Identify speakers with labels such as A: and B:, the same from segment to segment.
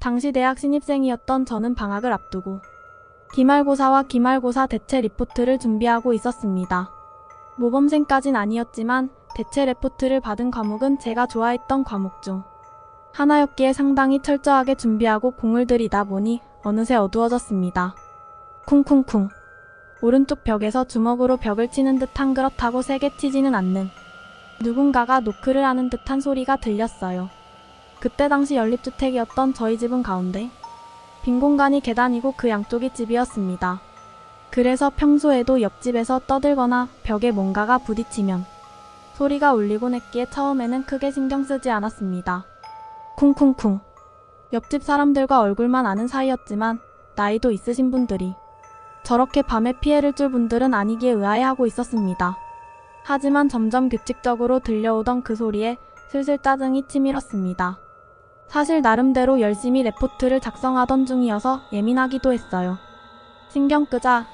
A: 당시 대학 신입생이었던 저는 방학을 앞두고 기말고사와 기말고사 대체 리포트를 준비하고 있었습니다. 모범생까진 아니었지만 대체 레포트를 받은 과목은 제가 좋아했던 과목 중 하나였기에 상당히 철저하게 준비하고 공을 들이다 보니 어느새 어두워졌습니다. 쿵쿵쿵. 오른쪽 벽에서 주먹으로 벽을 치는 듯한 그렇다고 세게 치지는 않는 누군가가 노크를 하는 듯한 소리가 들렸어요. 그때 당시 연립주택이었던 저희 집은 가운데 빈 공간이 계단이고 그 양쪽이 집이었습니다. 그래서 평소에도 옆집에서 떠들거나 벽에 뭔가가 부딪히면 소리가 울리곤 했기에 처음에는 크게 신경 쓰지 않았습니다. 쿵쿵쿵. 옆집 사람들과 얼굴만 아는 사이였지만 나이도 있으신 분들이 저렇게 밤에 피해를 줄 분들은 아니기에 의아해하고 있었습니다. 하지만 점점 규칙적으로 들려오던 그 소리에 슬슬 짜증이 치밀었습니다. 사실 나름대로 열심히 레포트를 작성하던 중이어서 예민하기도 했어요. 신경 끄자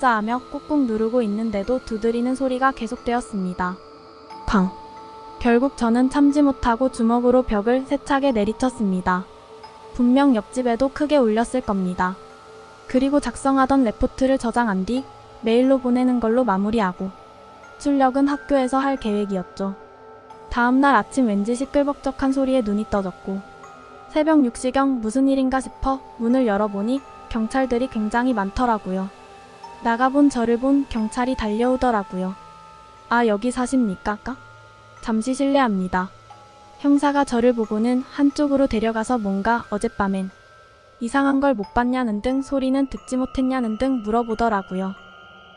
A: 하며 꾹꾹 누르고 있는데도 두드리는 소리가 계속되었습니다. 쾅. 결국 저는 참지 못하고 주먹으로 벽을 세차게 내리쳤습니다. 분명 옆집에도 크게 울렸을 겁니다. 그리고 작성하던 레포트를 저장한 뒤 메일로 보내는 걸로 마무리하고 출력은 학교에서 할 계획이었죠. 다음날 아침 왠지 시끌벅적한 소리에 눈이 떠졌고 새벽 6시경 무슨 일인가 싶어 문을 열어보니 경찰들이 굉장히 많더라고요. 나가본 저를 본 경찰이 달려오더라고요. 아, 여기 사십니까? 잠시 실례합니다. 형사가 저를 보고는 한쪽으로 데려가서 뭔가 어젯밤엔 이상한 걸 못 봤냐는 등 소리는 듣지 못했냐는 등 물어보더라고요.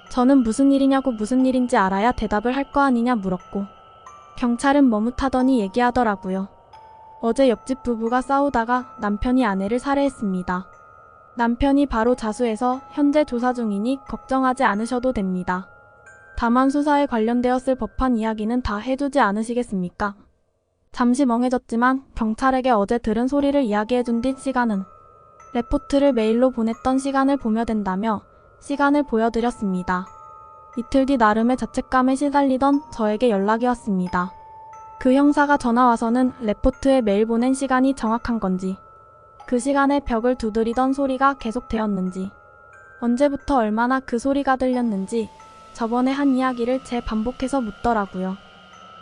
A: 저는 무슨 일이냐고 무슨 일인지 알아야 대답을 할 거 아니냐 물었고 경찰은 머뭇하더니 얘기하더라고요. 어제 옆집 부부가 싸우다가 남편이 아내를 살해했습니다. 남편이 바로 자수해서 현재 조사 중이니 걱정하지 않으셔도 됩니다. 다만 수사에 관련되었을 법한 이야기는 다 해주지 않으시겠습니까? 잠시 멍해졌지만 경찰에게 어제 들은 소리를 이야기해준 뒤 시간은 레포트를 메일로 보냈던 시간을 보며 된다며 시간을 보여드렸습니다. 이틀 뒤 나름의 자책감에 시달리던 저에게 연락이 왔습니다. 그 형사가 전화와서는 레포트에 메일 보낸 시간이 정확한 건지, 그 시간에 벽을 두드리던 소리가 계속되었는지, 언제부터 얼마나 그 소리가 들렸는지 저번에 한 이야기를 재반복해서 묻더라고요.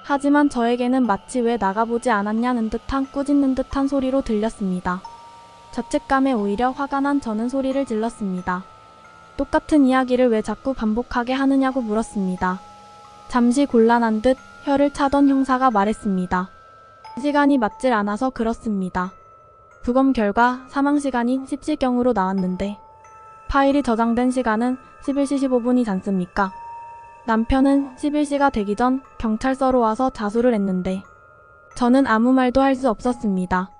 A: 하지만 저에게는 마치 왜 나가보지 않았냐는 듯한 꾸짖는 듯한 소리로 들렸습니다. 자책감에 오히려 화가 난 저는 소리를 질렀습니다. 똑같은 이야기를 왜 자꾸 반복하게 하느냐고 물었습니다. 잠시 곤란한 듯 혀를 차던 형사가 말했습니다. 시간이 맞질 않아서 그렇습니다. 부검 결과 사망시간이 10시경으로 나왔는데 파일이 저장된 시간은 11시 15분이지 않습니까? 남편은 11시가 되기 전 경찰서로 와서 자수를 했는데 저는 아무 말도 할 수 없었습니다.